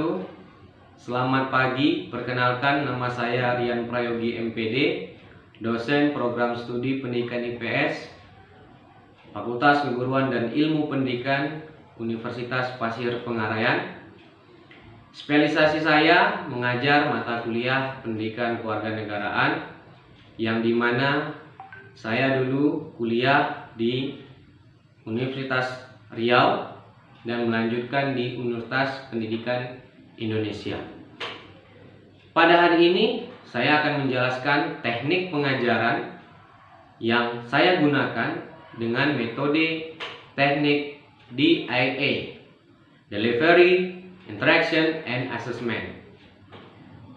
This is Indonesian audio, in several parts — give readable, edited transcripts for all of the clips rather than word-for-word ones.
wabarakatuh. Selamat pagi, perkenalkan nama saya Rian Prayogi MPD, dosen program studi pendidikan IPS, Fakultas Keguruan dan Ilmu Pendidikan Universitas Pasir Pengarayan. Spesialisasi saya mengajar mata kuliah pendidikan kewarganegaraan, yang dimana saya dulu kuliah di Universitas Riau dan melanjutkan di Universitas Pendidikan Indonesia. Pada hari ini saya akan menjelaskan teknik pengajaran yang saya gunakan dengan metode teknik DIA, Delivery, Interaction, and Assessment,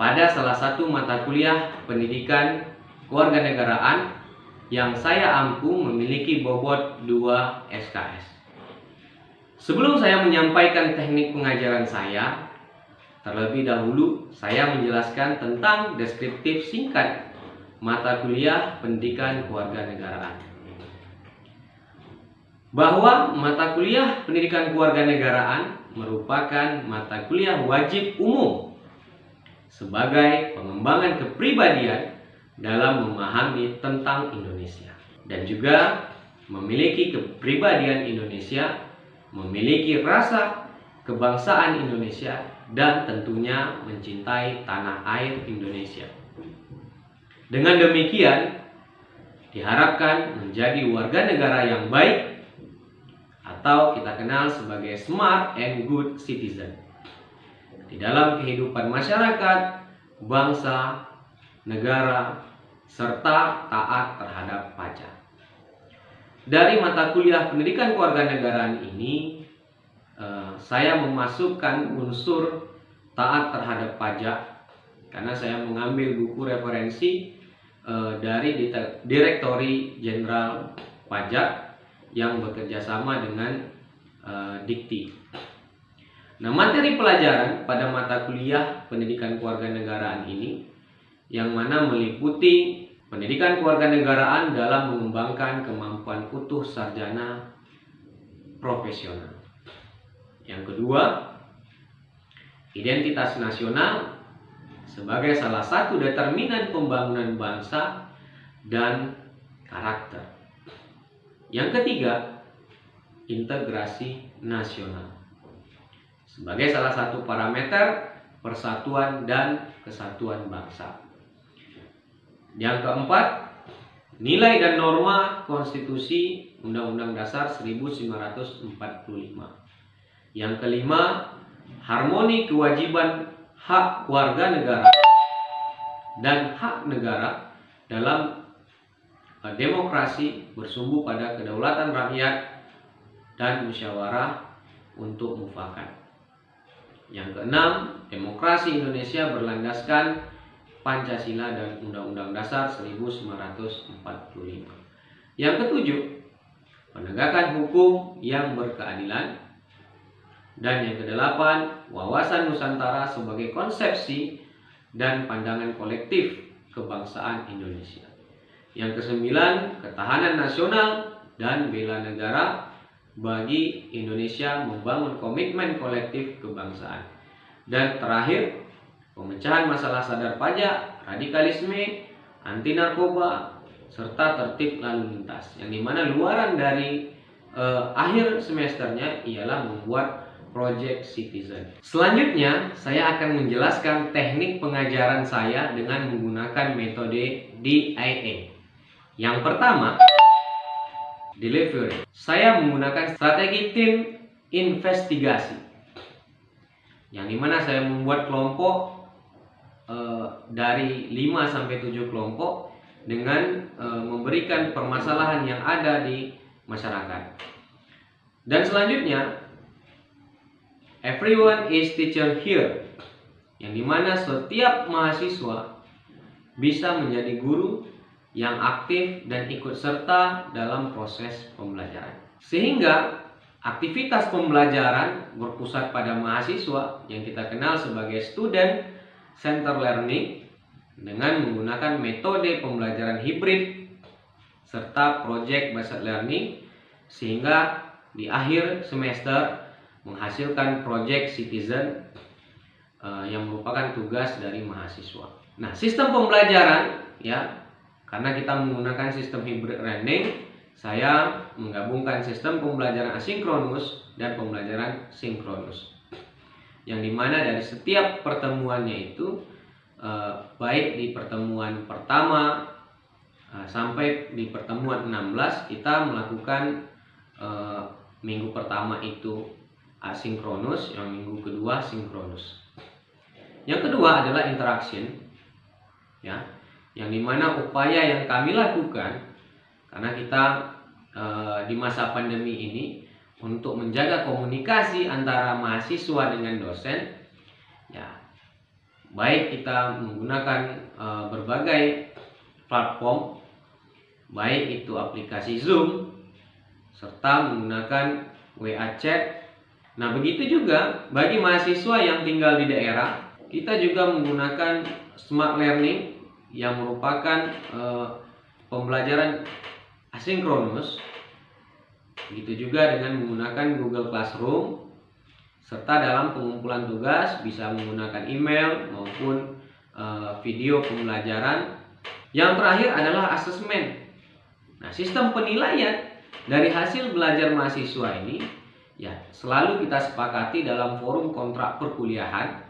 pada salah satu mata kuliah pendidikan kewarganegaraan yang saya ampu memiliki bobot 2 SKS. Sebelum saya menyampaikan teknik pengajaran saya, terlebih dahulu saya menjelaskan tentang deskriptif singkat mata kuliah pendidikan kewarganegaraan. Bahwa mata kuliah pendidikan kewarganegaraan merupakan mata kuliah wajib umum sebagai pengembangan kepribadian dalam memahami tentang Indonesia, dan juga memiliki kepribadian Indonesia, memiliki rasa kebangsaan Indonesia, dan tentunya mencintai tanah air Indonesia. Dengan demikian, diharapkan menjadi warga negara yang baik, atau kita kenal sebagai smart and good citizen, di dalam kehidupan masyarakat, bangsa, negara, serta taat terhadap pajak. Dari mata kuliah pendidikan kewarganegaraan ini, saya memasukkan unsur taat terhadap pajak karena saya mengambil buku referensi dari Direktori Jenderal Pajak yang bekerja sama dengan Dikti. Nah, materi pelajaran pada mata kuliah pendidikan kewarganegaraan ini yang mana meliputi pendidikan kewarganegaraan dalam mengembangkan kemampuan utuh sarjana profesional. Yang kedua, identitas nasional sebagai salah satu determinan pembangunan bangsa dan karakter. Yang ketiga, integrasi nasional sebagai salah satu parameter persatuan dan kesatuan bangsa. Yang keempat, nilai dan norma konstitusi Undang-Undang Dasar 1945. Yang kelima, harmoni kewajiban hak warga negara dan hak negara dalam demokrasi bersumbu pada kedaulatan rakyat dan musyawarah untuk mufakat. Yang keenam, demokrasi Indonesia berlandaskan Pancasila dan Undang-Undang Dasar 1945. Yang ketujuh, penegakan hukum yang berkeadilan. Dan yang kedelapan, wawasan Nusantara sebagai konsepsi dan pandangan kolektif kebangsaan Indonesia. Yang kesembilan, ketahanan nasional dan bela negara bagi Indonesia membangun komitmen kolektif kebangsaan. Dan terakhir, pemecahan masalah sadar pajak, radikalisme, anti narkoba, serta tertib lalu lintas. Yang dimana luaran dari akhir semesternya ialah membuat Project Citizen. Selanjutnya, saya akan menjelaskan teknik pengajaran saya dengan menggunakan metode DIA. Yang pertama, delivery. Saya menggunakan strategi tim investigasi, yang dimana saya membuat kelompok dari 5 sampai 7 kelompok dengan memberikan permasalahan yang ada di masyarakat. Dan selanjutnya, everyone is teacher here, yang dimana setiap mahasiswa bisa menjadi guru yang aktif dan ikut serta dalam proses pembelajaran. Sehingga aktivitas pembelajaran berpusat pada mahasiswa yang kita kenal sebagai student center learning dengan menggunakan metode pembelajaran hibrid serta project based learning, sehingga di akhir semester menghasilkan project citizen yang merupakan tugas dari mahasiswa. Nah, sistem pembelajaran ya, karena kita menggunakan sistem hybrid learning, saya menggabungkan sistem pembelajaran asinkronus dan pembelajaran sinkronus. Yang dimana dari setiap pertemuannya itu baik di pertemuan pertama sampai di pertemuan 16 kita melakukan minggu pertama itu asinkronus, yang minggu kedua sinkronus. Yang kedua adalah interaction, ya, yang dimana upaya yang kami lakukan karena kita di masa pandemi ini untuk menjaga komunikasi antara mahasiswa dengan dosen, ya, baik kita menggunakan berbagai platform, baik itu aplikasi Zoom serta menggunakan WA chat. Nah, begitu juga bagi mahasiswa yang tinggal di daerah, kita juga menggunakan smart learning yang merupakan pembelajaran asinkronus. Begitu juga dengan menggunakan Google Classroom, serta dalam pengumpulan tugas bisa menggunakan email maupun video pembelajaran. Yang terakhir adalah asesmen. Nah, sistem penilaian dari hasil belajar mahasiswa ini ya selalu kita sepakati dalam forum kontrak perkuliahan,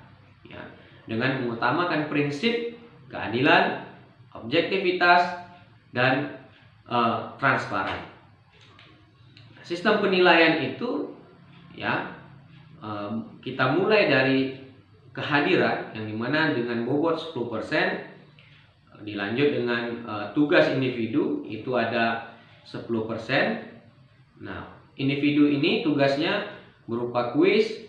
ya, dengan mengutamakan prinsip keadilan, objektivitas, dan transparan. Sistem penilaian itu ya kita mulai dari kehadiran yang dimana dengan bobot 10%, dilanjut dengan tugas individu itu ada 10%. Nah, individu ini tugasnya berupa kuis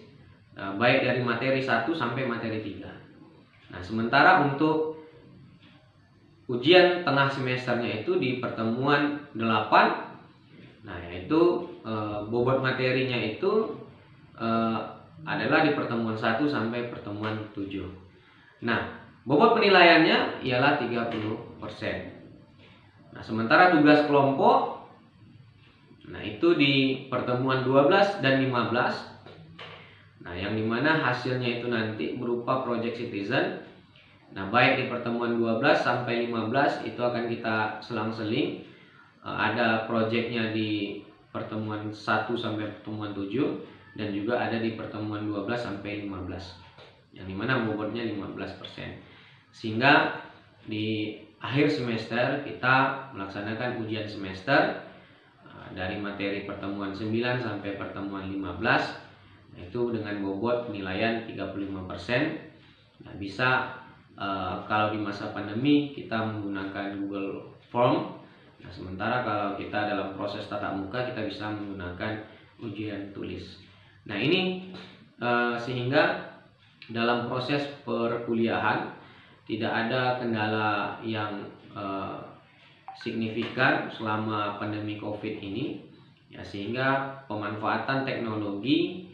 baik dari materi 1 sampai materi 3. Nah, sementara untuk ujian tengah semesternya itu di pertemuan 8, nah yaitu bobot materinya itu adalah di pertemuan 1 sampai pertemuan 7. Nah, bobot penilaiannya ialah 30%. Nah, sementara tugas kelompok, nah itu di pertemuan 12 dan 15. Nah, yang dimana hasilnya itu nanti berupa project citizen. Nah, baik di pertemuan 12 sampai 15 itu akan kita selang-seling. Ada projectnya di pertemuan 1 sampai pertemuan 7 dan juga ada di pertemuan 12 sampai 15. Yang dimana bobotnya 15%. Sehingga di akhir semester kita melaksanakan ujian semester dari materi pertemuan 9 sampai pertemuan 15, itu dengan bobot penilaian 35%. Nah, bisa kalau di masa pandemi kita menggunakan Google Form. Nah, sementara kalau kita dalam proses tatap muka kita bisa menggunakan ujian tulis. Nah, ini sehingga dalam proses perkuliahan tidak ada kendala yang signifikan selama pandemi COVID ini, ya, sehingga pemanfaatan teknologi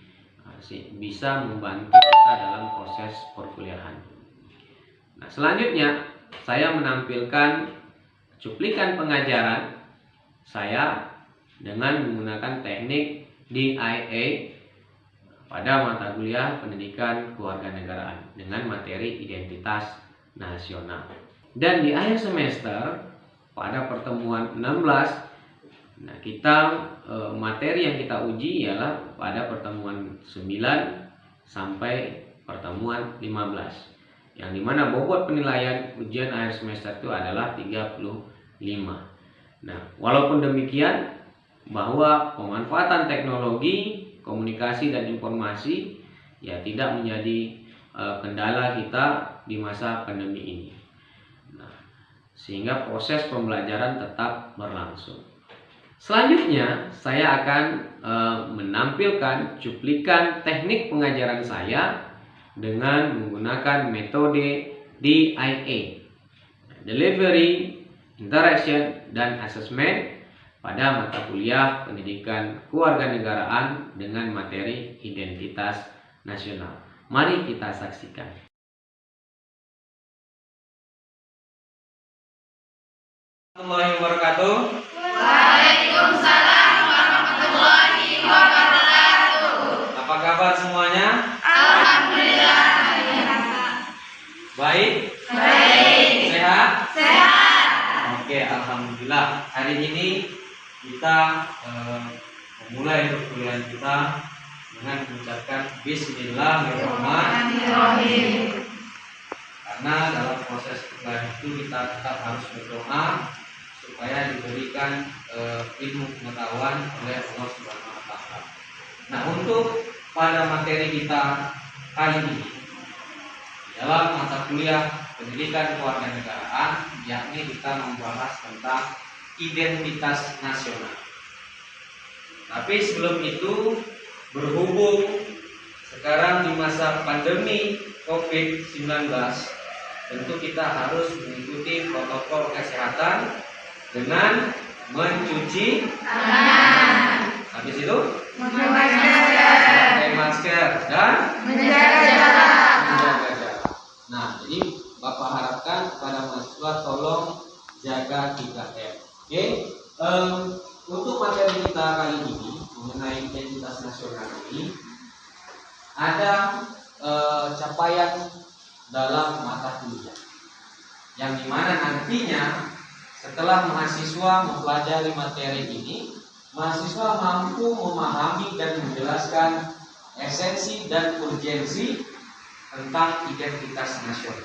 bisa membantu kita dalam proses perkuliahan. Nah, selanjutnya saya menampilkan cuplikan pengajaran saya dengan menggunakan teknik DIA pada mata kuliah Pendidikan Kewarganegaraan dengan materi Identitas Nasional. Dan di akhir semester pada pertemuan 16, nah kita materi yang kita uji ialah pada pertemuan 9 sampai pertemuan 15. Yang dimana bobot penilaian ujian akhir semester itu adalah 35. Nah, walaupun demikian bahwa pemanfaatan teknologi, komunikasi dan informasi ya tidak menjadi kendala kita di masa pandemi ini. Nah, sehingga proses pembelajaran tetap berlangsung. Selanjutnya saya akan menampilkan cuplikan teknik pengajaran saya dengan menggunakan metode DIA, Delivery, Interaction, dan Assessment pada mata kuliah Pendidikan Kewarganegaraan dengan materi Identitas Nasional. Mari kita saksikan. Warahmatullahi wabarakatuh. Waalaikumsalam warahmatullahi wabarakatuh. Apa kabar semuanya? Alhamdulillah. Baik? Baik. Sehat? Sehat. Oke, alhamdulillah. Hari ini kita memulai perkuliahan kita dengan mengucapkan Bismillahirrahmanirrahim. Karena dalam proses perkuliahan itu kita tetap harus berdoa supaya diberikan ilmu pengetahuan oleh Allah Subhanahu wa taala. Nah, untuk pada materi kita kali ini dalam mata kuliah pendidikan kewarganegaraan, yakni kita membahas tentang identitas nasional. Tapi sebelum itu, berhubung sekarang di masa pandemi COVID-19, tentu kita harus mengikuti protokol kesehatan dengan mencuci Tangan. habis itu Memakai pakai masker dan menjaga jarak. menjaga jarak. Nah, jadi Bapak harapkan kepada mahasiswa tolong jaga 3M. Oke, untuk materi kita kali ini mengenai identitas nasional ini ada capaian dalam mata kuliah yang dimana nantinya setelah mahasiswa mempelajari materi ini, mahasiswa mampu memahami dan menjelaskan esensi dan urgensi tentang identitas nasional.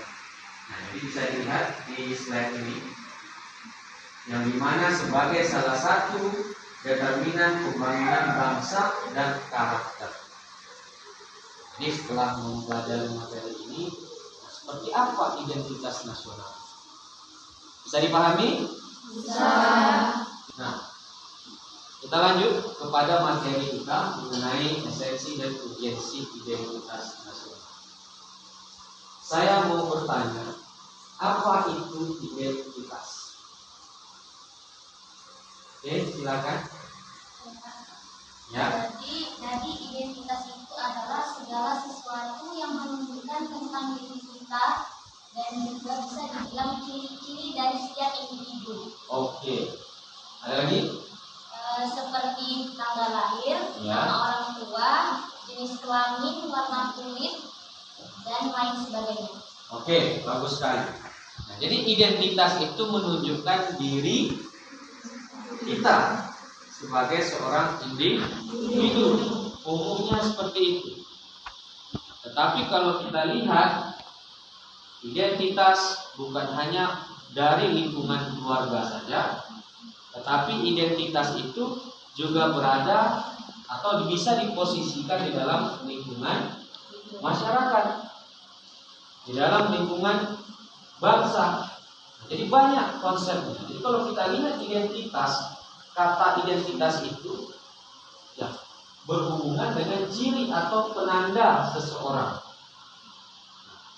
Nah, jadi bisa dilihat di slide ini, yang dimana sebagai salah satu determinan pembangunan bangsa dan karakter. Jadi setelah mempelajari materi ini, seperti apa identitas nasional? Bisa dipahami? Bisa. Nah, kita lanjut kepada materi kita mengenai esensi dan urgensi identitas nasional. Saya mau bertanya, apa itu identitas? Oke, silakan. Ya. Jadi identitas itu adalah segala sesuatu yang menunjukkan tentang diri kita dan juga bisa dibilang ciri-ciri dari setiap individu. Oke. Ada lagi? Seperti tanggal lahir, Ya. nama orang tua, jenis kelamin, warna kulit, dan lain sebagainya. Oke, bagus sekali. Nah, jadi identitas itu menunjukkan diri kita sebagai seorang individu. Umumnya seperti itu. Tetapi kalau kita lihat, identitas bukan hanya dari lingkungan keluarga saja, tetapi identitas itu juga berada atau bisa diposisikan di dalam lingkungan masyarakat, di dalam lingkungan bangsa. Jadi banyak konsepnya. Jadi kalau kita lihat identitas, kata identitas itu ya berhubungan dengan ciri atau penanda seseorang.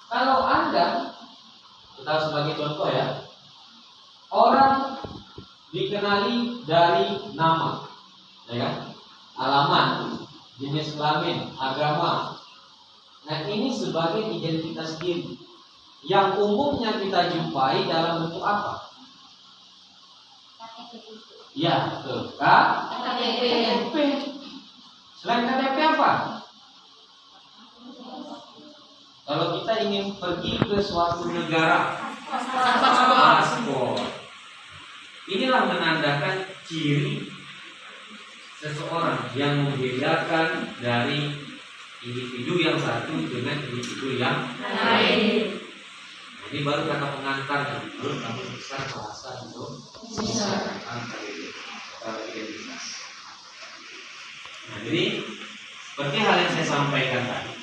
Kalau Anda, kita sebagai contoh ya, orang dikenali dari nama, ya kan? Alamat, jenis kelamin, agama. Nah, ini sebagai identitas diri yang umumnya kita jumpai dalam bentuk apa? KTP. Ya, betul. KTP. Selain KTP apa? Kalau kita ingin pergi ke suatu negara, paspor. Inilah menandakan ciri seseorang yang membedakan dari individu yang satu dengan individu yang Lain. Ini baru kata pengantar, baru kamu bisa bahasa Indonesia tentang identitas. Nah, jadi seperti hal yang saya sampaikan tadi,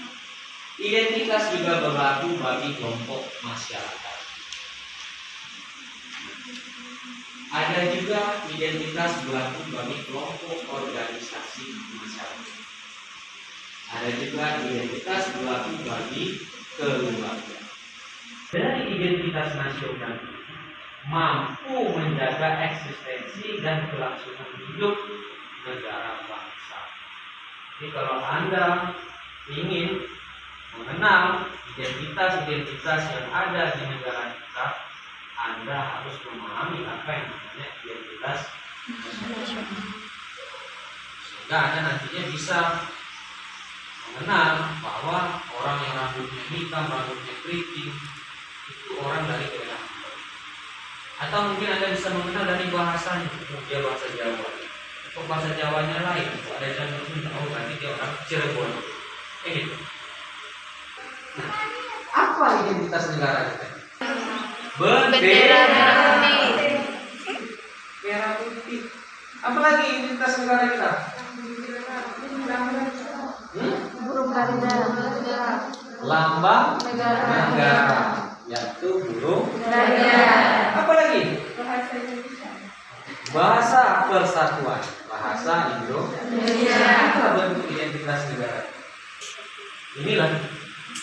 identitas juga berlaku bagi kelompok masyarakat. Ada juga identitas berlaku bagi kelompok organisasi masyarakat. Ada juga identitas berlaku bagi keluarga. Dari identitas nasional mampu menjaga eksistensi dan kelangsungan hidup negara bangsa. Jadi kalau Anda ingin mengenal identitas-identitas yang ada di negara kita, Anda harus memahami apa yang namanya identitas nasional. Sehingga Anda nantinya bisa mengenal bahwa orang yang rambutnya hitam, rambutnya keriting, itu orang dari daerah. Atau mungkin Anda bisa mengenal dari bahasanya, dia bahasa Jawa. Kok bahasa Jawanya lain? Kok ada yang tahu berarti dia orang Cirebon. Gitu. Nah, apa identitas negara kita? Bendera merah putih. Merah putih. Apalagi identitas negara kita? Burung garuda. Lambang negara, yaitu burung garuda. Apa lagi? Bahasa persatuan, bahasa Indonesia. Itulah bentuk identitas negara. Inilah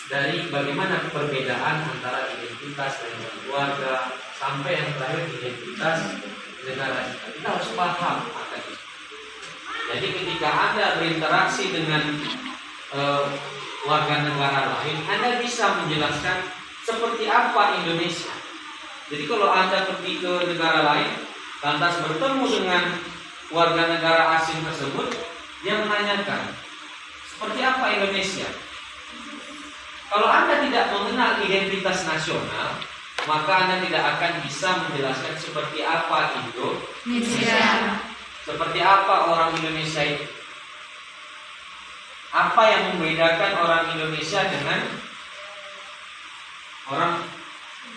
dari bagaimana perbedaan antara identitas dengan keluarga sampai yang terakhir identitas negara. Kita harus paham akan itu. Jadi ketika Anda berinteraksi dengan warga negara lain, Anda bisa menjelaskan seperti apa Indonesia. Jadi kalau Anda pergi ke negara lain, lantas bertemu dengan warga negara asing tersebut, dia menanyakan seperti apa Indonesia. Kalau Anda tidak mengenal identitas nasional, maka Anda tidak akan bisa menjelaskan seperti apa Indonesia, seperti apa orang Indonesia itu. Apa yang membedakan orang Indonesia dengan orang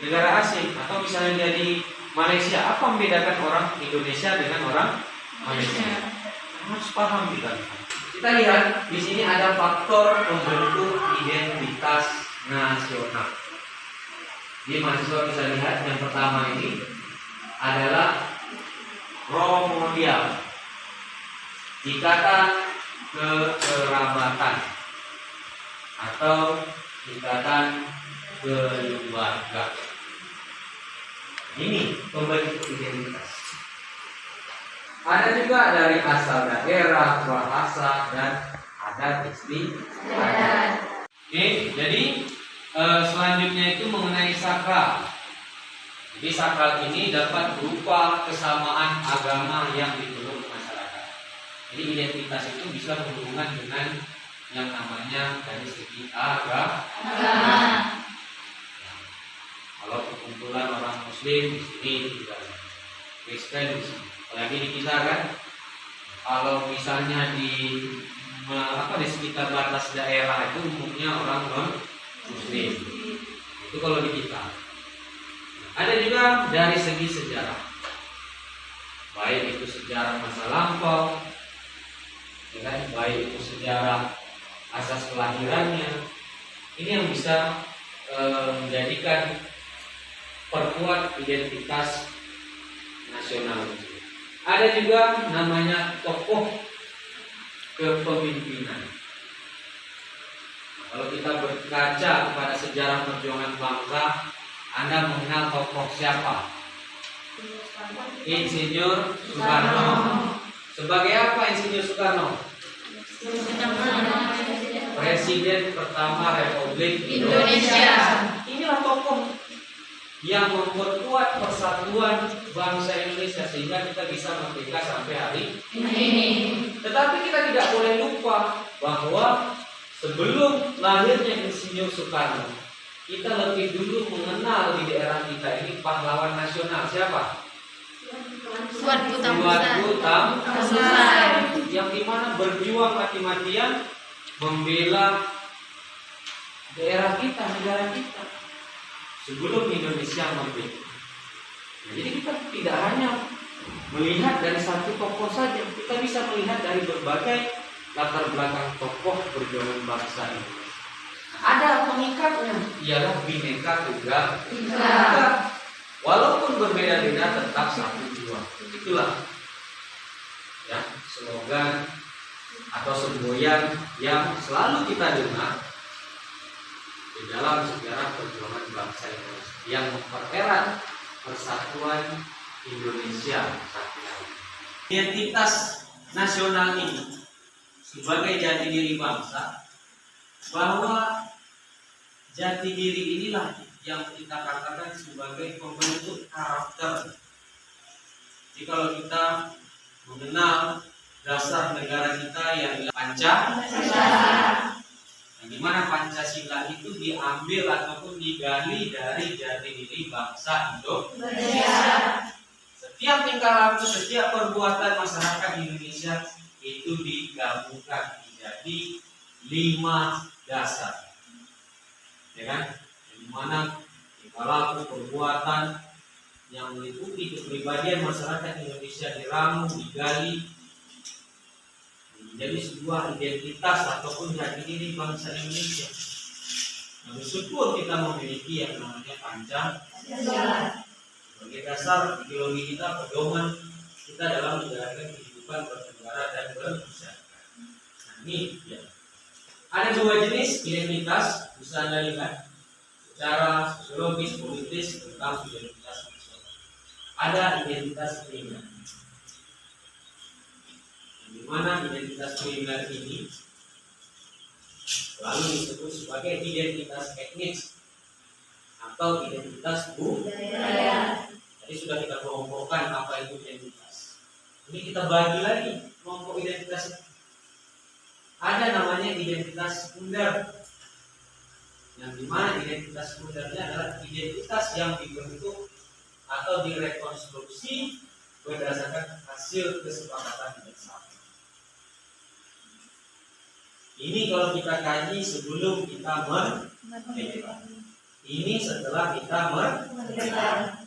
negara asing, atau misalnya dari Malaysia, apa membedakan orang Indonesia dengan orang Malaysia? Harus paham kita. Kita lihat di sini ada faktor pembentuk identitas nasional. Jadi mahasiswa bisa lihat yang pertama ini adalah primordial, ikatan kekerabatan atau ikatan keluarga. Ini pembentuk identitas. Ada juga dari asal daerah, bahasa, dan adat istiadat. Oke, jadi selanjutnya itu mengenai sakral. Jadi sakral ini dapat berupa kesamaan agama yang dipeluk masyarakat. Jadi identitas itu bisa berhubungan dengan yang namanya dari segi agama. Kalau perkumpulan orang Muslim di sini juga, Kristen di sini. Apalagi di kita kan, kalau misalnya di sekitar batas daerah itu umumnya orang non-Muslim. Itu kalau di kita. Ada juga dari segi sejarah, baik itu sejarah masa lampau, ya kan? Baik itu sejarah asas kelahirannya. Ini yang bisa menjadikan perkuat identitas nasional. Ada juga namanya tokoh kepemimpinan. Kalau kita berkaca kepada sejarah perjuangan bangsa, Anda mengenal tokoh siapa? Insinyur Soekarno. Sebagai apa Insinyur Soekarno? Presiden pertama Republik Indonesia. Inilah tokoh yang memperkuat persatuan bangsa Indonesia sehingga kita bisa merdeka sampai hari ini. Tetapi kita tidak boleh lupa bahwa sebelum lahirnya Insinyur Soekarno, kita lebih dulu mengenal di daerah kita ini pahlawan nasional siapa? Suatu Tambusan, yang dimana berjuang mati-matian membela daerah kita, negara kita sebelum Indonesia merdeka. Nah, jadi kita tidak hanya melihat dari satu tokoh saja, kita bisa melihat dari berbagai latar belakang tokoh perjuangan bangsa ini. Ada pengikatnya, ialah Bhinneka Tunggal Ika. Walaupun berbeda-beda tetap satu jua. Itulah ya slogan atau semboyan yang selalu kita dengar di dalam sejarah perjuangan bangsa Indonesia yang mempererat persatuan Indonesia saat ini. Identitas nasional ini sebagai jati diri bangsa, bahwa jati diri inilah yang kita katakan sebagai pembentuk karakter. Jadi kalau kita mengenal dasar negara kita yang Pancasila, Yang dimana Pancasila itu diambil ataupun digali dari jati diri bangsa Indonesia. Setiap tingkah laku, setiap perbuatan masyarakat Indonesia itu digabungkan menjadi 5 dasar, ya kan? Di mana tingkah laku, perbuatan yang meliputi kepribadian masyarakat Indonesia diramu, digali menjadi sebuah identitas ataupun jati diri bangsa Indonesia. Nah, bersyukur kita memiliki yang namanya Pancasila sebagai dasar ideologi kita, pedoman kita dalam menjalankan kehidupan bernegara dan bermasyarakat. Nah, ini ya. Ada 2 jenis identitas, bisa Anda lihat secara sosiologis, politis tentang identitas nasional. Ada identitas primer, di mana identitas primer ini lalu disebut sebagai identitas etnis atau identitas budaya. Tadi sudah kita kelompokkan apa itu identitas. Ini kita bagi lagi kelompok identitas. Ada namanya identitas sekunder, yang dimana identitas sekundernya adalah identitas yang dibentuk atau direkonstruksi berdasarkan hasil kesepakatan bersama. Ini kalau kita kaji sebelum kita merdeka. Ini setelah kita merdeka.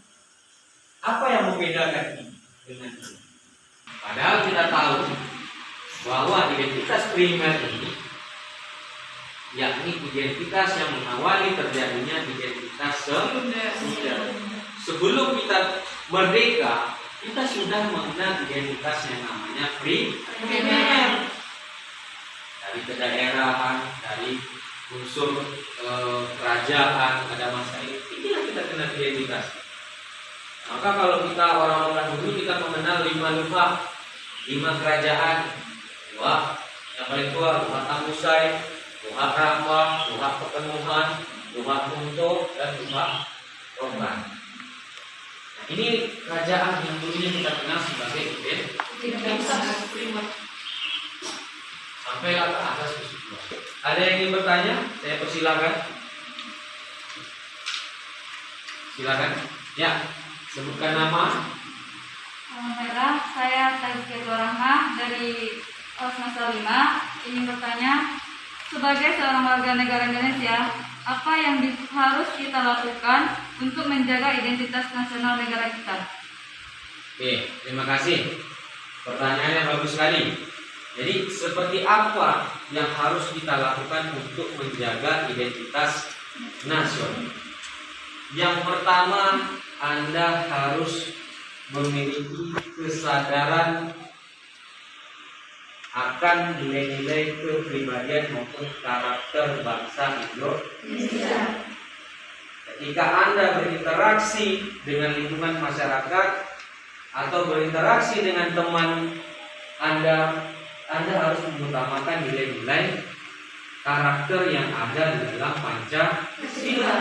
Apa yang membedakan ini dengan ini? Padahal kita tahu bahwa identitas primer ini yakni identitas yang mengawali terjadinya identitas sekunder. Sebelum kita merdeka, kita sudah mengenal identitas yang namanya primer. Dari kedaerahan, dari unsur kerajaan, ada masa ini, inilah kita kenal identitas. Maka kalau kita orang-orang dulu kita mengenal 5 luha, 5 kerajaan, luha yang paling tua luha Tangusai, luha Rambang, luha Pekenuhan, luha Kunto, dan luha Rombang. Nah, ini kerajaan yang dulunya kita kenal sebagai identitas primer. Sampailah ke atas kesimpulan. Ada yang ingin bertanya? Saya persilakan. Silakan. Ya, sebutkan nama. Merah, saya Tazkiyah Rahmah dari semester 5. Ingin bertanya, sebagai seorang warga negara Indonesia, apa yang harus kita lakukan untuk menjaga identitas nasional negara kita? Oke, terima kasih. Pertanyaannya bagus sekali. Jadi seperti apa yang harus kita lakukan untuk menjaga identitas nasional? Yang pertama, Anda harus memiliki kesadaran akan nilai-nilai kepribadian maupun karakter bangsa Indonesia. Ketika Anda berinteraksi dengan lingkungan masyarakat atau berinteraksi dengan teman Anda harus mengutamakan nilai-nilai karakter yang ada di dalam Pancasila.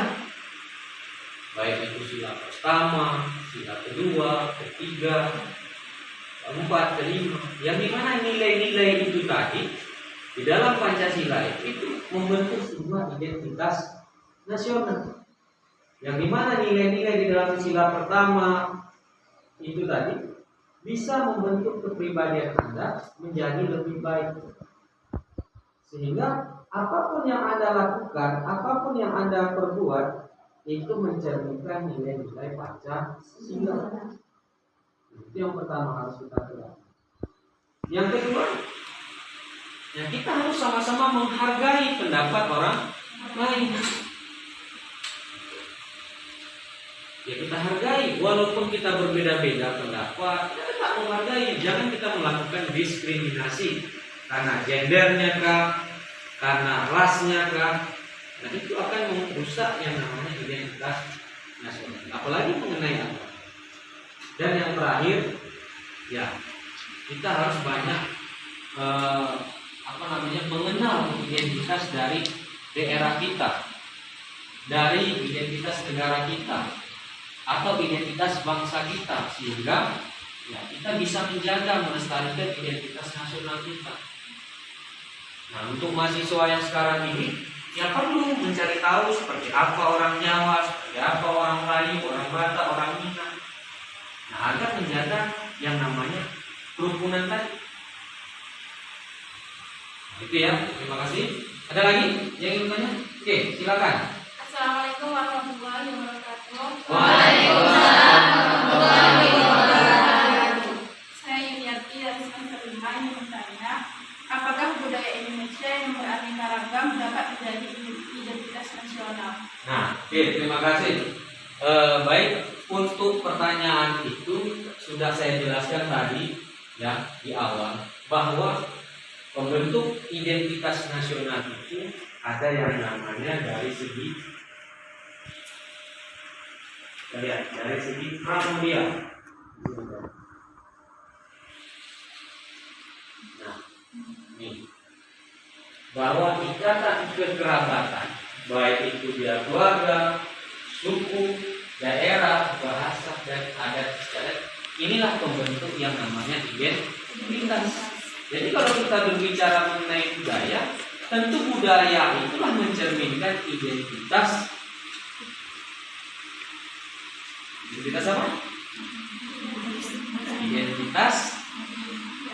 Baik itu sila pertama, sila kedua, ketiga, keempat, kelima. Yang dimana nilai-nilai itu tadi di dalam Pancasila itu membentuk sebuah identitas nasional. Yang dimana nilai-nilai di dalam sila pertama itu tadi bisa membentuk kepribadian Anda menjadi lebih baik. Sehingga apapun yang Anda lakukan, apapun yang Anda perbuat, itu mencerminkan nilai-nilai Pancasila. Itu yang pertama harus kita lakukan. Yang kedua, ya kita harus sama-sama menghargai pendapat orang lain. Ya kita hargai, walaupun kita berbeda-beda pendapat, kita tetap menghargai. Jangan kita melakukan diskriminasi karena gendernya kah, karena rasnya kah. Nah itu akan merusak yang namanya identitas nasional. Apalagi mengenai apa. Dan yang terakhir, ya kita harus banyak mengenal identitas dari daerah kita, dari identitas negara kita, atau identitas bangsa kita, sehingga ya kita bisa menjaga melestarikan identitas nasional kita. Nah, untuk mahasiswa yang sekarang ini, ya perlu mencari tahu seperti apa orang Jawa, seperti apa orang Melayu, orang Batak, orang Minang. Nah, agar menjaga yang namanya kerukunan tadi. Nah, itu ya, terima kasih. Ada lagi yang ingin bertanya? Oke, silakan. Assalamualaikum warahmatullahi wabarakatuh. Waalaikumsalam warahmatullahi wabarakatuh. Saya Yuniati dari semester 5 ingin bertanya, apakah budaya Indonesia yang beraneka ragam dapat menjadi identitas nasional? Nah, oke, terima kasih. Baik, untuk pertanyaan itu sudah saya jelaskan tadi ya di awal bahwa pembentuk identitas nasional itu ada yang namanya dari segi primordial. Nah, ini bahwa ikatan kekerabatan baik itu dia keluarga, suku, daerah, bahasa dan adat istiadat, inilah pembentuk yang namanya identitas. Jadi kalau kita berbicara mengenai budaya, tentu budaya itulah mencerminkan identitas. Identitas apa? Identitas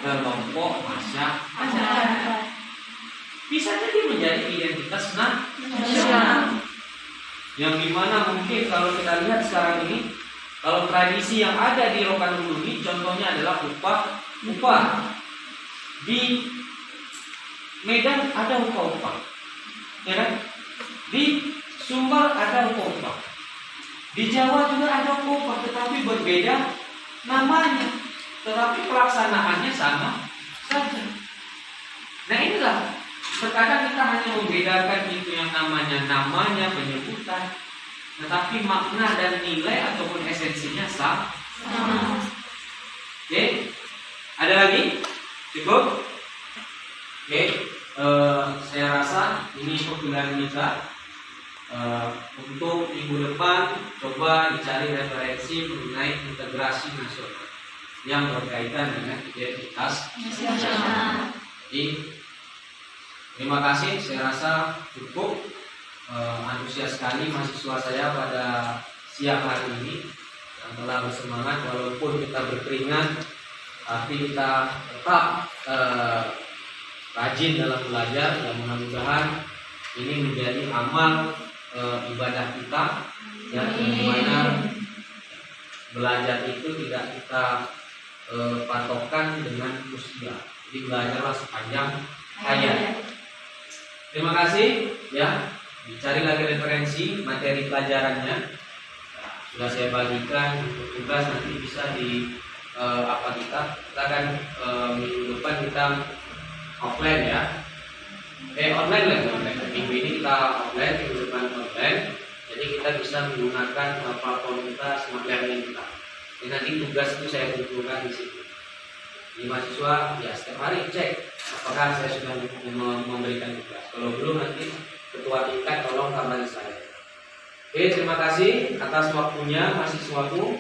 kelompok masyarakat. Bisa jadi menjadi identitas nasional. Yang dimana mungkin kalau kita lihat sekarang ini, kalau tradisi yang ada di Rokan Hulu, contohnya adalah upah. Di Medan ada upah, ya kan? Di Sumbar ada upah. Di Jawa juga ada upah, tetapi berbeda namanya, tetapi pelaksanaannya sama saja. Nah inilah, terkadang kita hanya membedakan itu yang namanya penyebutan, tetapi makna dan nilai ataupun esensinya sama. Oke, ada lagi? Cukup? Oke, saya rasa ini pembelajaran kita. Untuk minggu depan coba dicari referensi mengenai integrasi nasional yang berkaitan dengan identitas nasional. Jadi, terima kasih. Saya rasa cukup. Antusias sekali mahasiswa saya pada siang hari ini yang telah bersemangat walaupun kita berkeringat, tapi kita tetap rajin dalam belajar. Dan mudah-mudahan ini menjadi amal ibadah kita, yang dimana belajar itu tidak kita patokan dengan usia. Jadi belajarlah sepanjang hayat. Terima kasih ya. Dicari lagi referensi materi pelajarannya. Sudah saya bagikan untuk tugas, nanti bisa di kita akan minggu depan kita offline ya. Online lah. Minggu ini kita offline, minggu depan online. Jadi kita bisa menggunakan platform kita, smart learning kita. Dan nanti tugas itu saya kumpulkan di situ. Di mahasiswa ya setiap hari cek apakah saya sudah memberikan tugas. Kalau belum, nanti ketua tingkat tolong kabari saya. Oke, terima kasih atas waktunya mahasiswaku.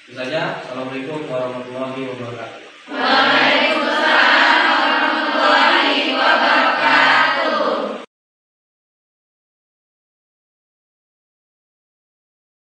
Itu saja. Assalamualaikum warahmatullahi wabarakatuh.